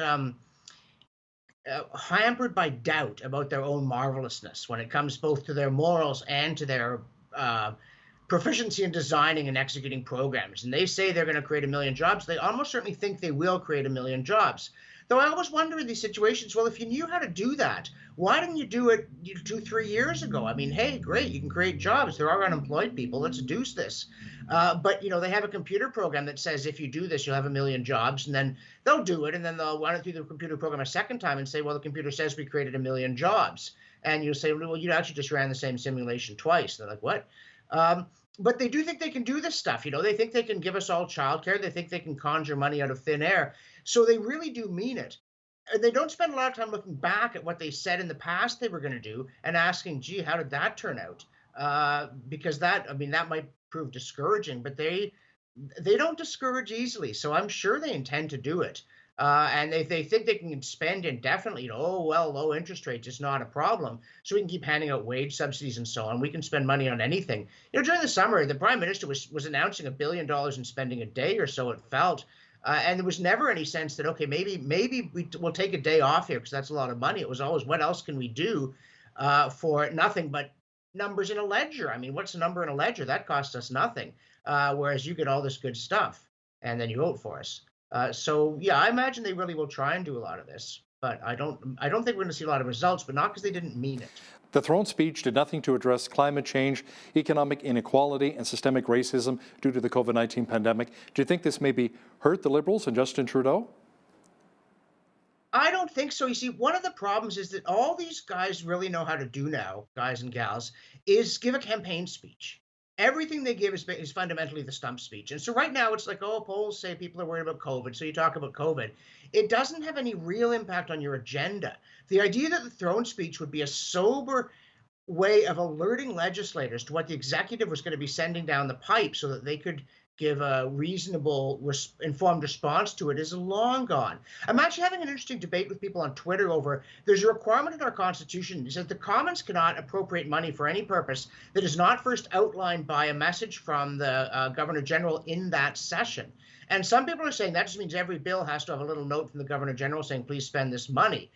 hampered by doubt about their own marvelousness when it comes both to their morals and to their proficiency in designing and executing programs. And they say they're going to create 1 million jobs. They almost certainly think they will create 1 million jobs. Though I always wonder in these situations, well, if you knew how to do that, why didn't you do it 2-3 years ago? I mean, hey, great, you can create jobs. There are unemployed people. Let's do this. But, you know, they have a computer program that says if you do this, you'll have 1 million jobs. And then they'll do it. And then they'll run it through the computer program a second time and say, well, the computer says we created 1 million jobs. And you'll say, well, you actually just ran the same simulation twice. They're like, what? But they do think they can do this stuff. You know, they think they can give us all childcare. They think they can conjure money out of thin air. So they really do mean it. And they don't spend a lot of time looking back at what they said in the past they were going to do and asking, gee, how did that turn out? Because that, I mean, that might prove discouraging, but they don't discourage easily. So I'm sure they intend to do it. And they think they can spend indefinitely. You know, oh, well, low interest rates is not a problem. So we can keep handing out wage subsidies and so on. We can spend money on anything. You know, during the summer, the Prime Minister was announcing $1 billion in spending a day or so, it felt. And there was never any sense that, okay, maybe we'll take a day off here because that's a lot of money. It was always, what else can we do for nothing but numbers in a ledger? I mean, what's a number in a ledger? That costs us nothing. Whereas you get all this good stuff and then you vote for us. So yeah, I imagine they really will try and do a lot of this, but I don't think we're going to see a lot of results, but not because they didn't mean it. The throne speech did nothing to address climate change, economic inequality, and systemic racism due to the COVID-19 pandemic. Do you think this maybe hurt the Liberals and Justin Trudeau? I don't think so. You see, one of the problems is that all these guys really know how to do now, guys and gals, is give a campaign speech. Everything they give is fundamentally the stump speech. And so right now it's like, oh, polls say people are worried about COVID, so you talk about COVID. It doesn't have any real impact on your agenda. The idea that the throne speech would be a sober way of alerting legislators to what the executive was going to be sending down the pipe so that they could give a reasonable, informed response to it is long gone. I'm actually having an interesting debate with people on Twitter over, there's a requirement in our Constitution that says the Commons cannot appropriate money for any purpose that is not first outlined by a message from the Governor General in that session. And some people are saying that just means every bill has to have a little note from the Governor General saying, please spend this money,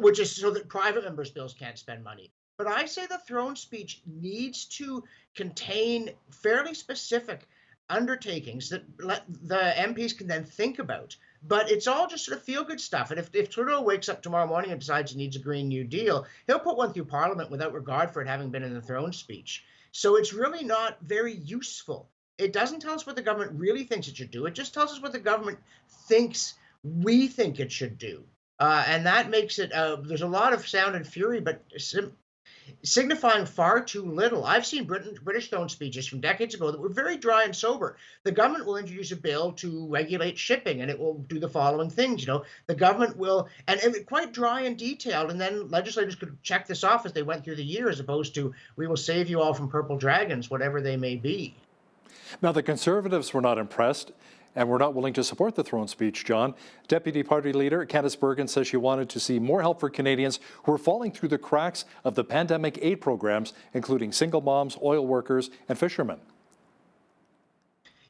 which is so that private members' bills can't spend money. But I say the throne speech needs to contain fairly specific undertakings that the MPs can then think about. But it's all just sort of feel-good stuff. And if Trudeau wakes up tomorrow morning and decides he needs a Green New Deal, he'll put one through Parliament without regard for it having been in the throne speech. So it's really not very useful. It doesn't tell us what the government really thinks it should do. It just tells us what the government thinks we think it should do. And that makes it, there's a lot of sound and fury, but signifying far too little. I've seen British throne speeches from decades ago that were very dry and sober. The government will introduce a bill to regulate shipping, and it will do the following things. You know, the government will, and quite dry and detailed, and then legislators could check this off as they went through the year, as opposed to, we will save you all from purple dragons, whatever they may be. Now, the Conservatives were not impressed and were not willing to support the throne speech, John. Deputy Party Leader Candice Bergen says she wanted to see more help for Canadians who are falling through the cracks of the pandemic aid programs, including single moms, oil workers, and fishermen.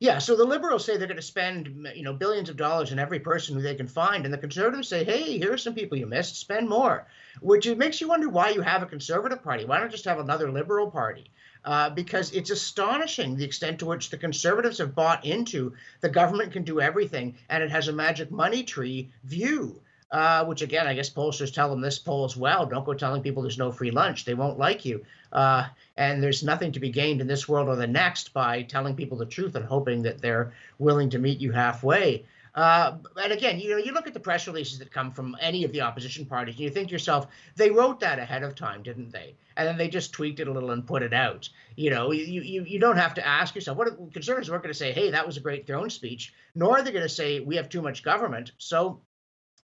Yeah, so the Liberals say they're going to spend, billions of dollars on every person who they can find, and the Conservatives say, hey, here are some people you missed, spend more, which it makes you wonder why you have a Conservative Party. Why not just have another Liberal Party? Because it's astonishing the extent to which the Conservatives have bought into the government can do everything, and it has a magic money tree view, which, again, I guess pollsters tell them this poll as well. Don't go telling people there's no free lunch. They won't like you. And there's nothing to be gained in this world or the next by telling people the truth and hoping that they're willing to meet you halfway. And again, you look at the press releases that come from any of the opposition parties, and you think to yourself, they wrote that ahead of time, didn't they? And then they just tweaked it a little and put it out. You don't have to ask yourself, what Conservatives weren't going to say, hey, that was a great throne speech, nor are they going to say we have too much government. So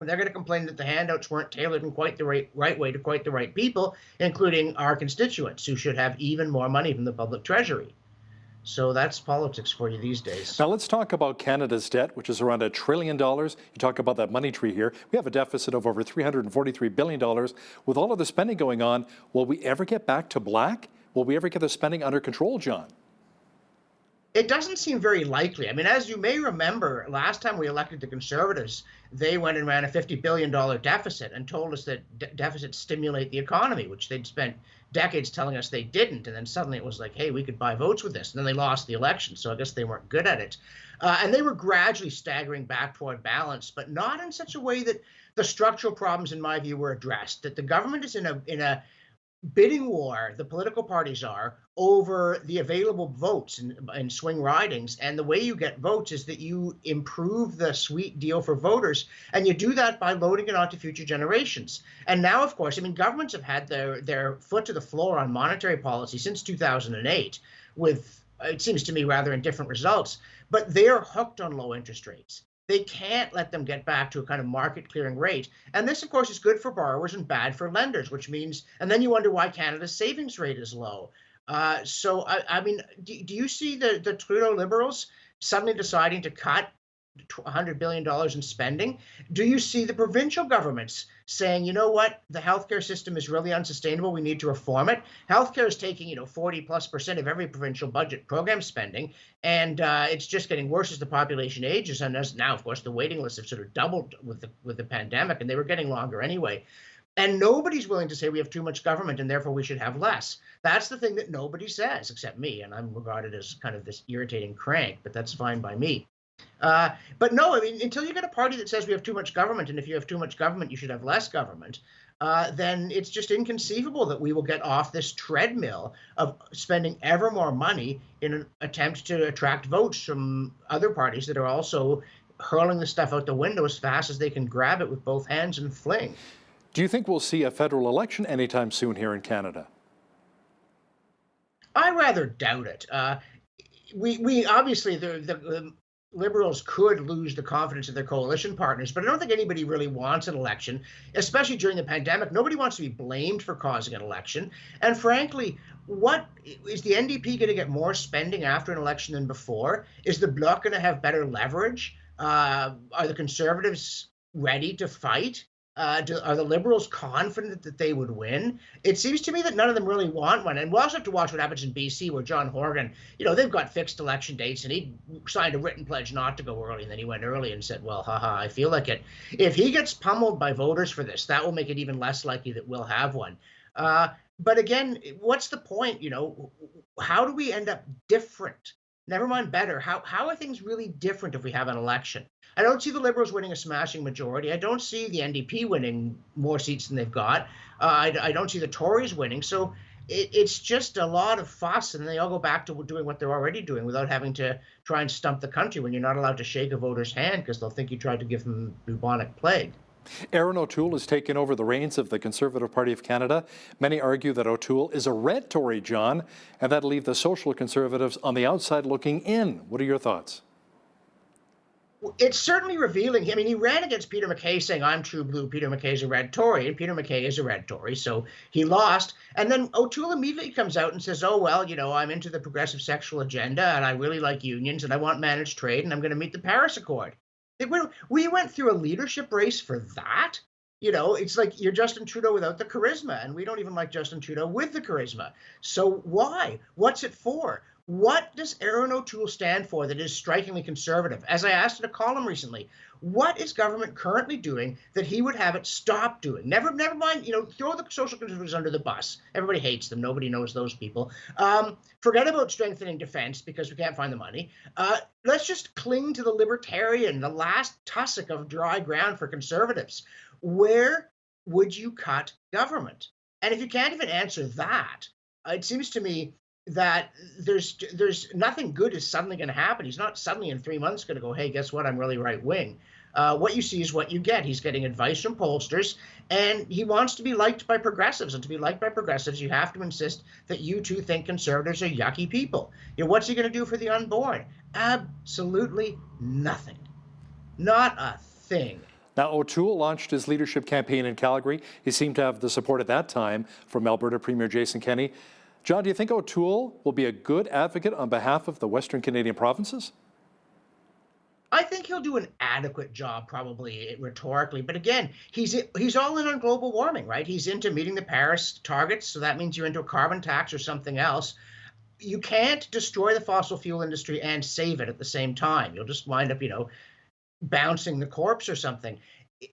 they're going to complain that the handouts weren't tailored in quite the right way to quite the right people, including our constituents, who should have even more money from the public treasury. So that's politics for you these days. Now let's talk about Canada's debt, which is around $1 trillion. You talk about that money tree here. We have a deficit of over $343 billion. With all of the spending going on, will we ever get back to black? Will we ever get the spending under control, John? It doesn't seem very likely. I mean, as you may remember, last time we elected the Conservatives, they went and ran a $50 billion deficit and told us that deficits stimulate the economy, which they'd spent decades telling us they didn't. And then suddenly it was like, hey, we could buy votes with this. And then they lost the election. So I guess they weren't good at it. And they were gradually staggering back toward balance, but not in such a way that the structural problems, in my view, were addressed. That the government is in a bidding war, the political parties are, over the available votes in swing ridings. And the way you get votes is that you improve the sweet deal for voters, and you do that by loading it onto future generations. And now, of course, I mean, governments have had their foot to the floor on monetary policy since 2008 with, it seems to me, rather indifferent results. But they're hooked on low interest rates. They can't let them get back to a kind of market clearing rate. And this, of course, is good for borrowers and bad for lenders, which means, and then you wonder why Canada's savings rate is low. So, I mean, do you see the Trudeau Liberals suddenly deciding to cut $100 billion in spending? Do you see the provincial governments saying, you know what, the healthcare system is really unsustainable, we need to reform it? Healthcare is taking, 40+% of every provincial budget program spending, and it's just getting worse as the population ages. And as now, of course, the waiting lists have sort of doubled with the pandemic, and they were getting longer anyway. And nobody's willing to say we have too much government and therefore we should have less. That's the thing that nobody says, except me, and I'm regarded as kind of this irritating crank, but that's fine by me. But no, I mean, until you get a party that says we have too much government, and if you have too much government, you should have less government, then it's just inconceivable that we will get off this treadmill of spending ever more money in an attempt to attract votes from other parties that are also hurling the stuff out the window as fast as they can grab it with both hands and fling. Do you think we'll see a federal election anytime soon here in Canada? I rather doubt it. We obviously, the Liberals could lose the confidence of their coalition partners, but I don't think anybody really wants an election, especially during the pandemic. Nobody wants to be blamed for causing an election. And frankly, what is the NDP going to get more spending after an election than before? Is the Bloc going to have better leverage? Are the Conservatives ready to fight? Are the Liberals confident that they would win? It seems to me that none of them really want one. And we'll also have to watch what happens in BC, where John Horgan, they've got fixed election dates, and he signed a written pledge not to go early, and then he went early and said, well, haha, I feel like it. If he gets pummeled by voters for this, that will make it even less likely that we'll have one. But again, what's the point? How do we end up different? Never mind better. How are things really different if we have an election? I don't see the Liberals winning a smashing majority. I don't see the NDP winning more seats than they've got. I don't see the Tories winning. So it's just a lot of fuss, and they all go back to doing what they're already doing without having to try and stump the country when you're not allowed to shake a voter's hand because they'll think you tried to give them bubonic plague. Aaron O'Toole has taken over the reins of the Conservative Party of Canada. Many argue that O'Toole is a red Tory, John, and that'll leave the Social Conservatives on the outside looking in. What are your thoughts? It's certainly revealing. I mean, he ran against Peter MacKay saying, I'm true blue, Peter MacKay's a red Tory, and Peter MacKay is a red Tory, so he lost. And then O'Toole immediately comes out and says, oh, well, I'm into the progressive sexual agenda, and I really like unions, and I want managed trade, and I'm going to meet the Paris Accord. We went through a leadership race for that. It's like you're Justin Trudeau without the charisma, and we don't even like Justin Trudeau with the charisma. So why? What's it for? What does Aaron O'Toole stand for that is strikingly conservative? As I asked in a column recently, what is government currently doing that he would have it stop doing? Never mind, throw the social conservatives under the bus. Everybody hates them. Nobody knows those people. Forget about strengthening defense because we can't find the money. Let's just cling to the libertarian, the last tussock of dry ground for conservatives. Where would you cut government? And if you can't even answer that, it seems to me that there's nothing good is suddenly going to happen. He's not suddenly in 3 months going to go, hey, guess what? I'm really right wing. What you see is what you get. He's getting advice from pollsters, and he wants to be liked by progressives. And to be liked by progressives, you have to insist that you too think conservatives are yucky people. What's he going to do for the unborn? Absolutely nothing. Not a thing. Now, O'Toole launched his leadership campaign in Calgary. He seemed to have the support at that time from Alberta Premier Jason Kenney. John, do you think O'Toole will be a good advocate on behalf of the Western Canadian provinces? I think he'll do an adequate job, probably rhetorically. But again, he's all in on global warming, right? He's into meeting the Paris targets, so that means you're into a carbon tax or something else. You can't destroy the fossil fuel industry and save it at the same time. You'll just wind up, bouncing the corpse or something.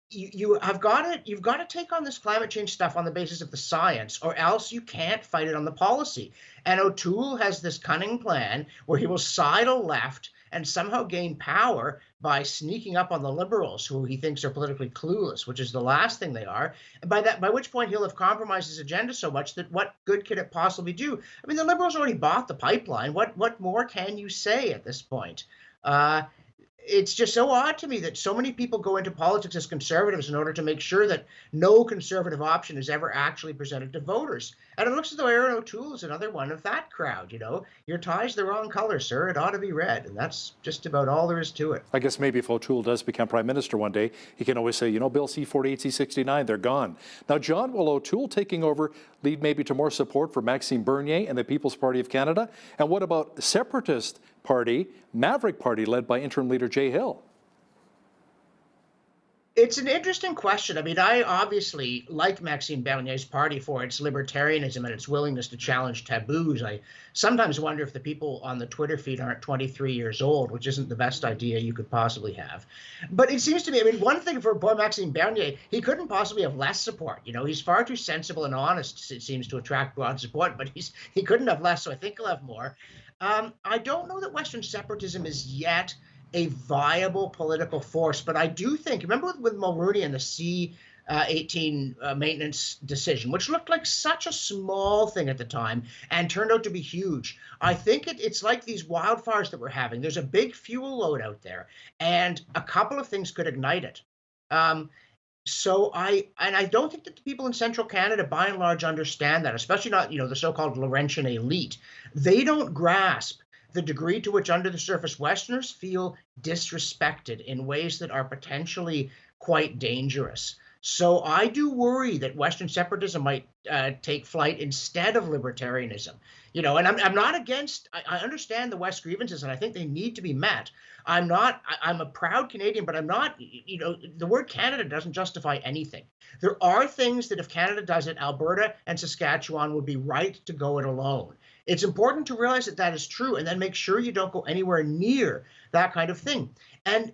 You've got to take on this climate change stuff on the basis of the science, or else you can't fight it on the policy. And O'Toole has this cunning plan where he will sidle left and somehow gain power by sneaking up on the liberals, who he thinks are politically clueless, which is the last thing they are. And by which point he'll have compromised his agenda so much that what good could it possibly do? I mean, the liberals already bought the pipeline. What more can you say at this point? It's just so odd to me that so many people go into politics as conservatives in order to make sure that no conservative option is ever actually presented to voters. And it looks as though Aaron O'Toole is another one of that crowd. Your tie's the wrong color, sir. It ought to be red. And that's just about all there is to it. I guess maybe if O'Toole does become prime minister one day, he can always say, Bill C-48, C-69, they're gone. Now, John, will O'Toole taking over lead maybe to more support for Maxime Bernier and the People's Party of Canada? And what about separatist party, Maverick Party, led by interim leader Jay Hill? It's an interesting question. I mean, I obviously like Maxime Bernier's party for its libertarianism and its willingness to challenge taboos. I sometimes wonder if the people on the Twitter feed aren't 23 years old, which isn't the best idea you could possibly have. But it seems to me, I mean, one thing for poor Maxime Bernier, he couldn't possibly have less support. He's far too sensible and honest, it seems, to attract broad support, but he couldn't have less, so I think he'll have more. I don't know that Western separatism is yet a viable political force, but I do think, remember with Mulrooney and the C-18 maintenance decision, which looked like such a small thing at the time and turned out to be huge. I think it's like these wildfires that we're having. There's a big fuel load out there, and a couple of things could ignite it. So I don't think that the people in central Canada, by and large, understand that, especially not, the so-called Laurentian elite. They don't grasp the degree to which under the surface Westerners feel disrespected in ways that are potentially quite dangerous. So I do worry that Western separatism might take flight instead of libertarianism. And I'm not against, I understand the West grievances, and I think they need to be met. I'm a proud Canadian, but I'm not, the word Canada doesn't justify anything. There are things that if Canada does it, Alberta and Saskatchewan would be right to go it alone. It's important to realize that that is true, and then make sure you don't go anywhere near that kind of thing. And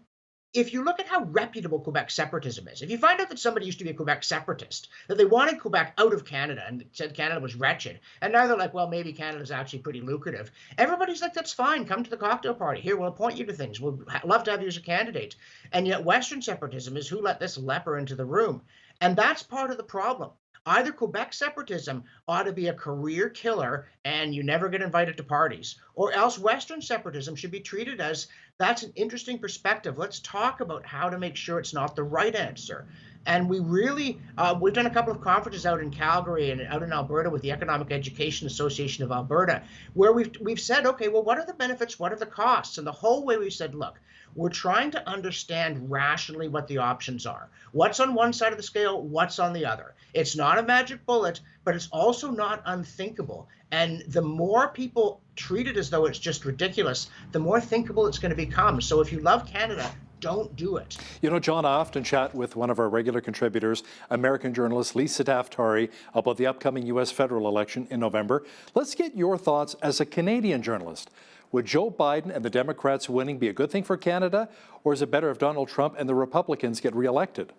if you look at how reputable Quebec separatism is, if you find out that somebody used to be a Quebec separatist, that they wanted Quebec out of Canada and said Canada was wretched, and now they're like, well, maybe Canada's actually pretty lucrative, everybody's like, that's fine, come to the cocktail party. Here, we'll appoint you to things. We'll love to have you as a candidate. And yet Western separatism is who let this leper into the room. And that's part of the problem. Either Quebec separatism ought to be a career killer and you never get invited to parties, or else Western separatism should be treated as, that's an interesting perspective. Let's talk about how to make sure it's not the right answer. And we really, we've done a couple of conferences out in Calgary and out in Alberta with the Economic Education Association of Alberta, where we've said, okay, well, what are the benefits? What are the costs? And the whole way we said, look, we're trying to understand rationally what the options are. What's on one side of the scale? What's on the other? It's not a magic bullet, but it's also not unthinkable. And the more people treat it as though it's just ridiculous, the more thinkable it's going to become. So if you love Canada, don't do it. John, I often chat with one of our regular contributors, American journalist Lisa Daftari, about the upcoming U.S. federal election in November. Let's get your thoughts as a Canadian journalist. Would Joe Biden and the Democrats winning be a good thing for Canada, or is it better if Donald Trump and the Republicans get reelected?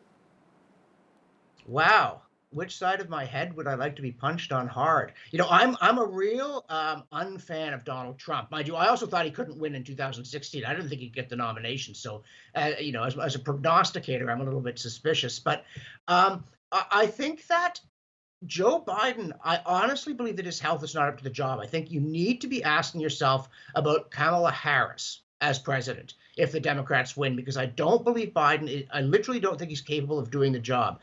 Wow. Which side of my head would I like to be punched on hard? I'm a real unfan of Donald Trump. Mind you, I also thought he couldn't win in 2016. I didn't think he'd get the nomination. So, as a prognosticator, I'm a little bit suspicious. But I think that Joe Biden, I honestly believe that his health is not up to the job. I think you need to be asking yourself about Kamala Harris as president if the Democrats win, because I don't believe I literally don't think he's capable of doing the job.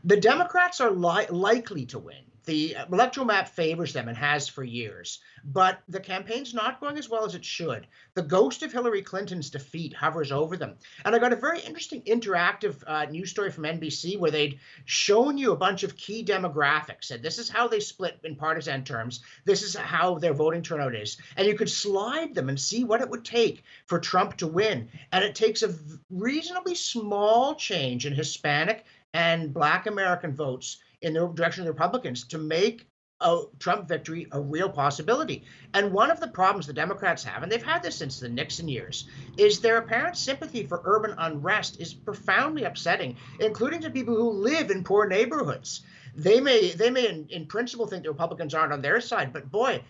The Democrats are likely to win. The electoral map favors them and has for years, but the campaign's not going as well as it should. The ghost of Hillary Clinton's defeat hovers over them. And I got a very interesting interactive news story from NBC where they'd shown you a bunch of key demographics. Said this is how they split in partisan terms. This is how their voting turnout is. And you could slide them and see what it would take for Trump to win. And it takes a reasonably small change in Hispanic and Black American votes in the direction of the Republicans to make a Trump victory a real possibility. And one of the problems the Democrats have, and they've had this since the Nixon years, is their apparent sympathy for urban unrest is profoundly upsetting, including to people who live in poor neighborhoods. They may in principle think the Republicans aren't on their side, but boy,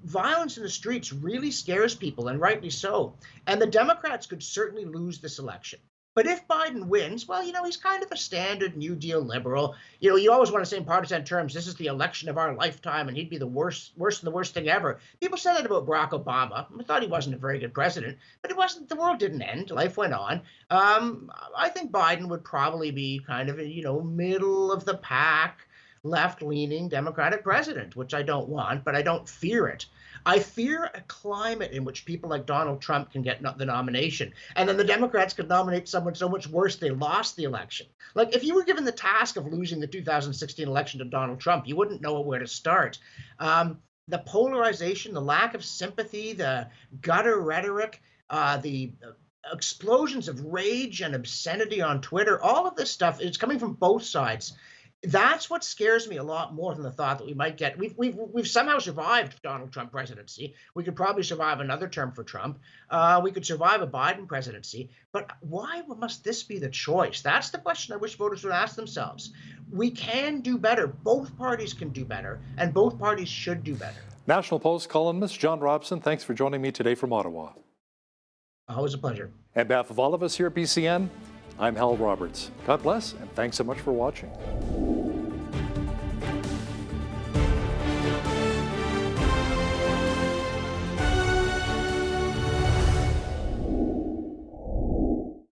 violence in the streets really scares people, and rightly so. And the Democrats could certainly lose this election. But if Biden wins, well, he's kind of a standard New Deal liberal. You always want to say in partisan terms, this is the election of our lifetime, and he'd be the worst than the worst thing ever. People said that about Barack Obama. I thought he wasn't a very good president, but it wasn't. The world didn't end. Life went on. I think Biden would probably be kind of a, middle of the pack, left-leaning Democratic president, which I don't want, but I don't fear it. I fear a climate in which people like Donald Trump can get the nomination, and then the Democrats could nominate someone so much worse they lost the election. Like if you were given the task of losing the 2016 election to Donald Trump, you wouldn't know where to start. The polarization, the lack of sympathy, the gutter rhetoric, the explosions of rage and obscenity on Twitter, all of this stuff is coming from both sides. That's what scares me a lot more than the thought that we might get. We've somehow survived Donald Trump presidency. We could probably survive another term for Trump. We could survive a Biden presidency. But why must this be the choice? That's the question I wish voters would ask themselves. We can do better. Both parties can do better, and both parties should do better. National Post columnist John Robson, thanks for joining me today from Ottawa. Always a pleasure. On behalf of all of us here at BCN, I'm Hal Roberts. God bless, and thanks so much for watching.